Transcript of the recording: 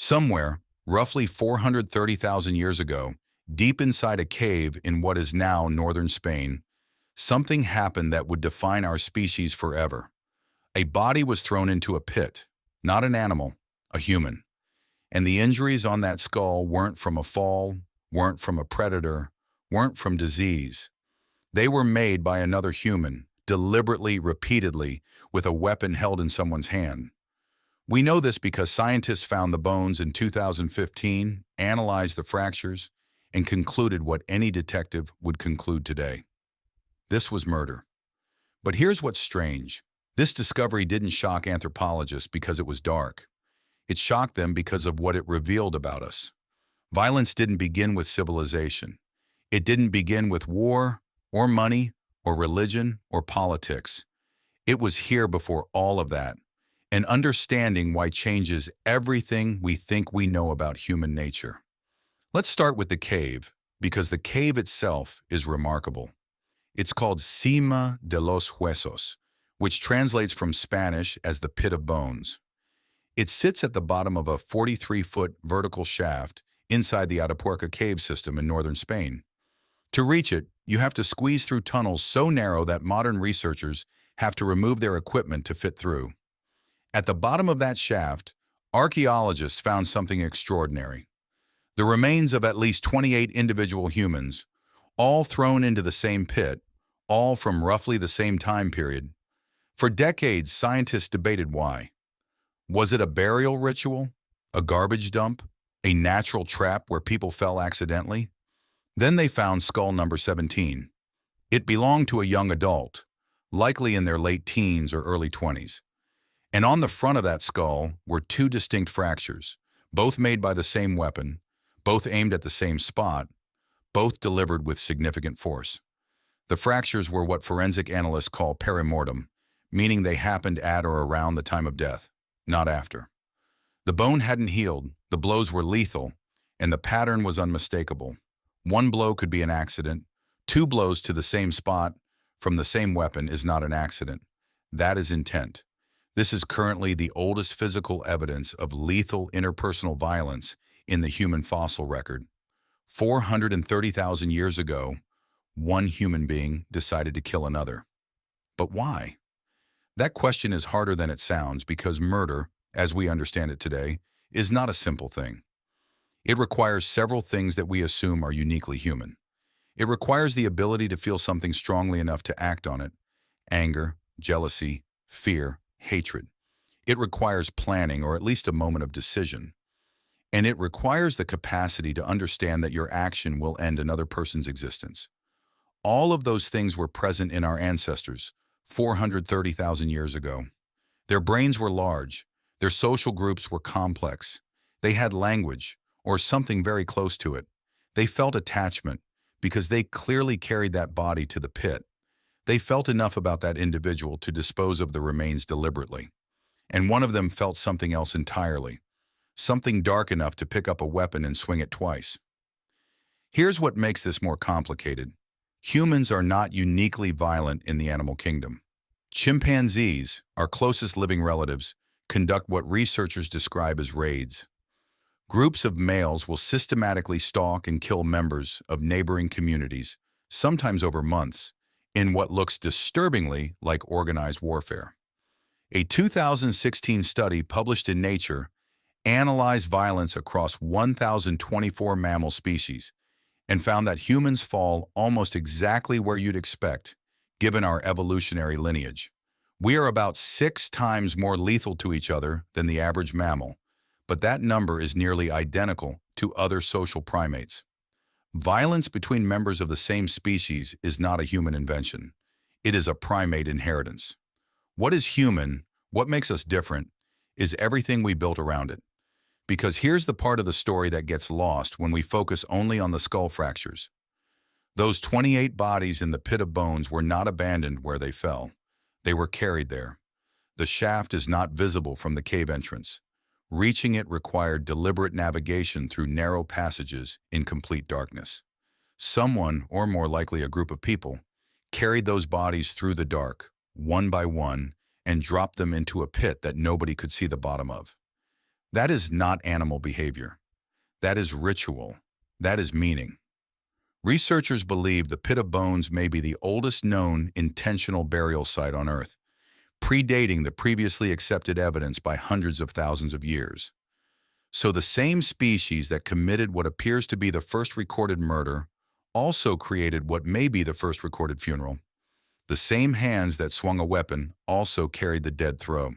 Somewhere, roughly 430,000 years ago, deep inside a cave in what is now northern Spain, something happened that would define our species forever. A body was thrown into a pit, not an animal, a human. And the injuries on that skull weren't from a fall, weren't from a predator, weren't from disease. They were made by another human, deliberately, repeatedly, with a weapon held in someone's hand. We know this because scientists found the bones in 2015, analyzed the fractures, and concluded what any detective would conclude today. This was murder. But here's what's strange. This discovery didn't shock anthropologists because it was dark. It shocked them because of what it revealed about us. Violence didn't begin with civilization. It didn't begin with war, or money, or religion, or politics. It was here before all of that. And understanding why changes everything we think we know about human nature. Let's start with the cave, because the cave itself is remarkable. It's called Cima de los Huesos, which translates from Spanish as the pit of bones. It sits at the bottom of a 43-foot vertical shaft inside the Atapuerca cave system in northern Spain. To reach it, you have to squeeze through tunnels so narrow that modern researchers have to remove their equipment to fit through. At the bottom of that shaft, archaeologists found something extraordinary. The remains of at least 28 individual humans, all thrown into the same pit, all from roughly the same time period. For decades, scientists debated why. Was it a burial ritual? A garbage dump? A natural trap where people fell accidentally? Then they found skull number 17. It belonged to a young adult, likely in their late teens or early 20s. And on the front of that skull were two distinct fractures, both made by the same weapon, both aimed at the same spot, both delivered with significant force. The fractures were what forensic analysts call perimortem, meaning they happened at or around the time of death, not after. The bone hadn't healed, the blows were lethal, and the pattern was unmistakable. One blow could be an accident. Two blows to the same spot from the same weapon is not an accident. That is intent. This is currently the oldest physical evidence of lethal interpersonal violence in the human fossil record. 430,000 years ago, one human being decided to kill another. But why? That question is harder than it sounds because murder, as we understand it today, is not a simple thing. It requires several things that we assume are uniquely human. It requires the ability to feel something strongly enough to act on it: anger, jealousy, fear, hatred. It requires planning, or at least a moment of decision. And it requires the capacity to understand that your action will end another person's existence. All of those things were present in our ancestors 430,000 years ago. Their brains were large. Their social groups were complex. They had language, or something very close to it. They felt attachment because they clearly carried that body to the pit. They felt enough about that individual to dispose of the remains deliberately. And one of them felt something else entirely, something dark enough to pick up a weapon and swing it twice. Here's what makes this more complicated. Humans are not uniquely violent in the animal kingdom. Chimpanzees, our closest living relatives, conduct what researchers describe as raids. Groups of males will systematically stalk and kill members of neighboring communities, sometimes over months, in what looks disturbingly like organized warfare. A 2016 study published in Nature analyzed violence across 1,024 mammal species and found that humans fall almost exactly where you'd expect, given our evolutionary lineage. We are about 6 times more lethal to each other than the average mammal, but that number is nearly identical to other social primates. Violence between members of the same species is not a human invention. It is a primate inheritance. What is human, what makes us different, is everything we built around it. Because here's the part of the story that gets lost when we focus only on the skull fractures. Those 28 bodies in the pit of bones were not abandoned where they fell. They were carried there. The shaft is not visible from the cave entrance. Reaching it required deliberate navigation through narrow passages in complete darkness. Someone, or more likely a group of people, carried those bodies through the dark, one by one, and dropped them into a pit that nobody could see the bottom of. That is not animal behavior. That is ritual. That is meaning. Researchers believe the pit of bones may be the oldest known intentional burial site on Earth, predating the previously accepted evidence by hundreds of thousands of years. So the same species that committed what appears to be the first recorded murder also created what may be the first recorded funeral. The same hands that swung a weapon also carried the dead throw.